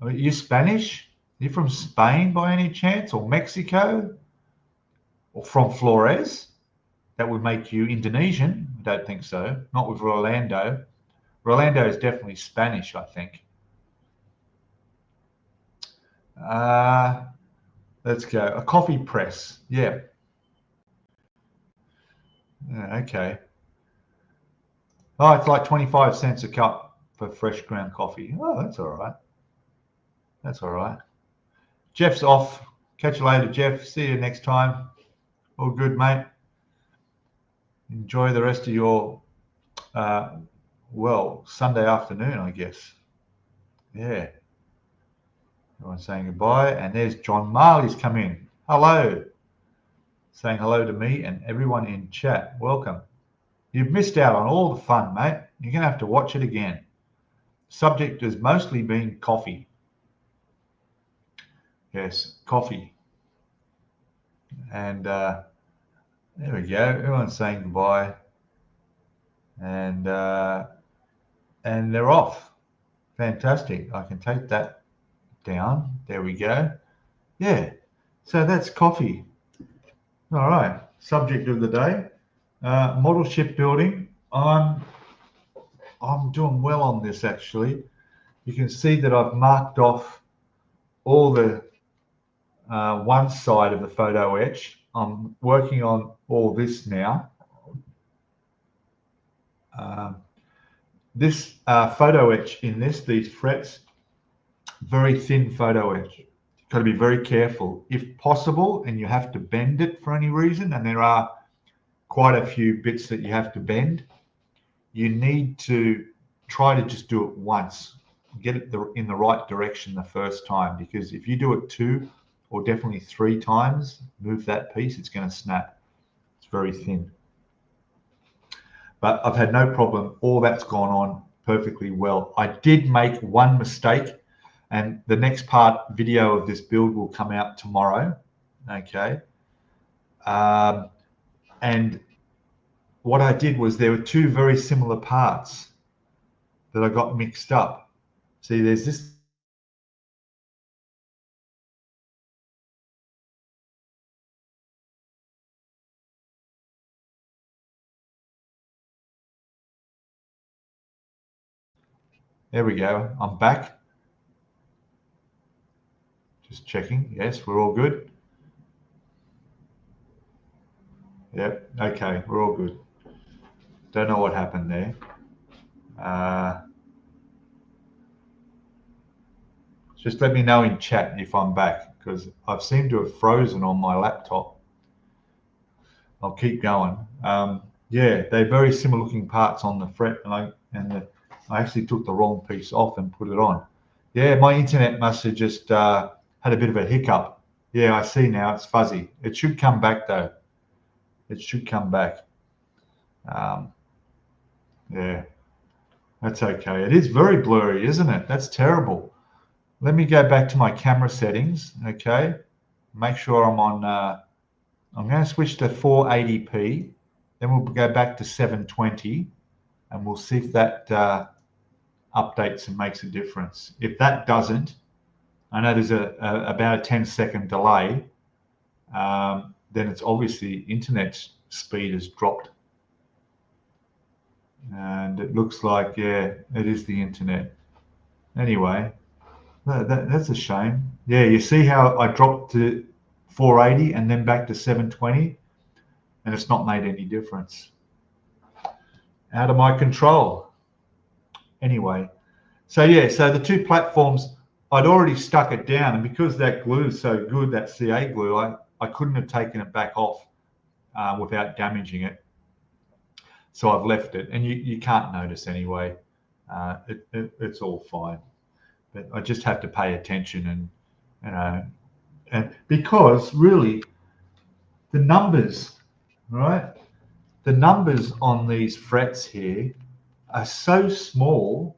Are you Spanish? Are you from Spain by any chance, or Mexico? Or from Flores? That would make you Indonesian. I don't think so. Not with Rolando. Rolando is definitely Spanish, I think. Let's go. A coffee press. Yeah. Okay. Oh, it's like 25 cents a cup for fresh ground coffee. Oh, that's all right. That's all right. Jeff's off. Catch you later, Jeff. See you next time. All good, mate. Enjoy the rest of your, Sunday afternoon, I guess. Yeah. Everyone's saying goodbye. And there's John Marley's come in. Hello. Saying hello to me and everyone in chat. Welcome. You've missed out on all the fun, mate. You're going to have to watch it again. Subject has mostly been coffee. Yes, coffee. And there we go. Everyone's saying goodbye. And they're off. Fantastic. I can take that down. There we go. Yeah. So that's coffee. All right. Subject of the day. Model ship building. I'm doing well on this, actually. You can see that I've marked off all the one side of the photo etch. I'm working on all this now. This photo etch in these frets, very thin photo etch. You've got to be very careful. If possible, and you have to bend it for any reason, and there are quite a few bits that you have to bend, you need to try to just do it once. Get it in the right direction the first time, because if you do it 2 or definitely 3 times, move that piece, it's going to snap. It's very thin. But I've had no problem. All that's gone on perfectly well. I did make one mistake, and the next part video of this build will come out tomorrow. Okay. And what I did was there were 2 very similar parts that I got mixed up. See, there's this. There we go. I'm back. Just checking. Yes, we're all good. Yep. Okay, we're all good. Don't know what happened there. Just let me know in chat if I'm back, because I've seemed to have frozen on my laptop. I'll keep going. Yeah, they're very similar looking parts on the fret, and I actually took the wrong piece off and put it on. Yeah, my internet must have just had a bit of a hiccup. Yeah, I see now, it's fuzzy. It should come back though. It should come back. Yeah, that's okay. It is very blurry, isn't it? That's terrible. Let me go back to my camera settings, okay? Make sure I'm on, I'm going to switch to 480p, then we'll go back to 720, and we'll see if that updates and makes a difference. If that doesn't, I know there's about a 10-second delay, then it's obviously internet speed has dropped. And it looks like, yeah, it is the internet. Anyway, that's a shame. Yeah, you see how I dropped to 480 and then back to 720, and it's not made any difference. Out of my control. Anyway, so yeah, so the 2 platforms, I'd already stuck it down, and because that glue is so good, that CA glue, I couldn't have taken it back off without damaging it. So I've left it, and you can't notice anyway. It's all fine, but I just have to pay attention, and because really the numbers, right? The numbers on these frets here are so small.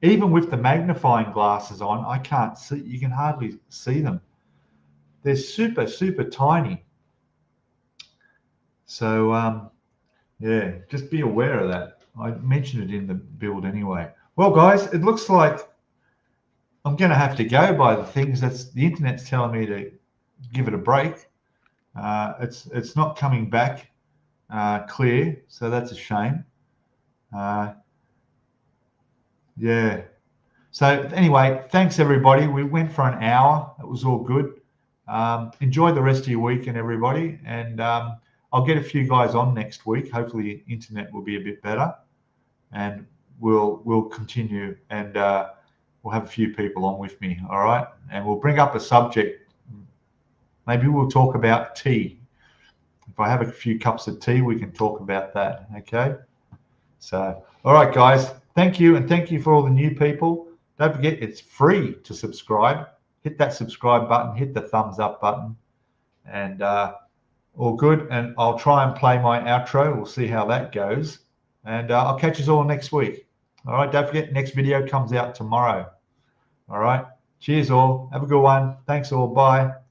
Even with the magnifying glasses on, I can't see. You can hardly see them. They're super, super tiny. So yeah, just be aware of that. I mentioned it in the build anyway. Well, guys, it looks like I'm going to have to go by the things that's the internet's telling me to give it a break. It's not coming back clear, so that's a shame. Yeah. So anyway, thanks everybody. We went for an hour. It was all good. Enjoy the rest of your weekend, everybody, and I'll get a few guys on next week. Hopefully, the internet will be a bit better, and we'll continue, and we'll have a few people on with me. All right, and we'll bring up a subject. Maybe we'll talk about tea. If I have a few cups of tea, we can talk about that. Okay. So, all right, guys. Thank you, and thank you for all the new people. Don't forget, it's free to subscribe. Hit that subscribe button, hit the thumbs up button, and all good. And I'll try and play my outro. We'll see how that goes. And I'll catch you all next week. All right, don't forget, next video comes out tomorrow. All right, cheers all. Have a good one. Thanks all. Bye.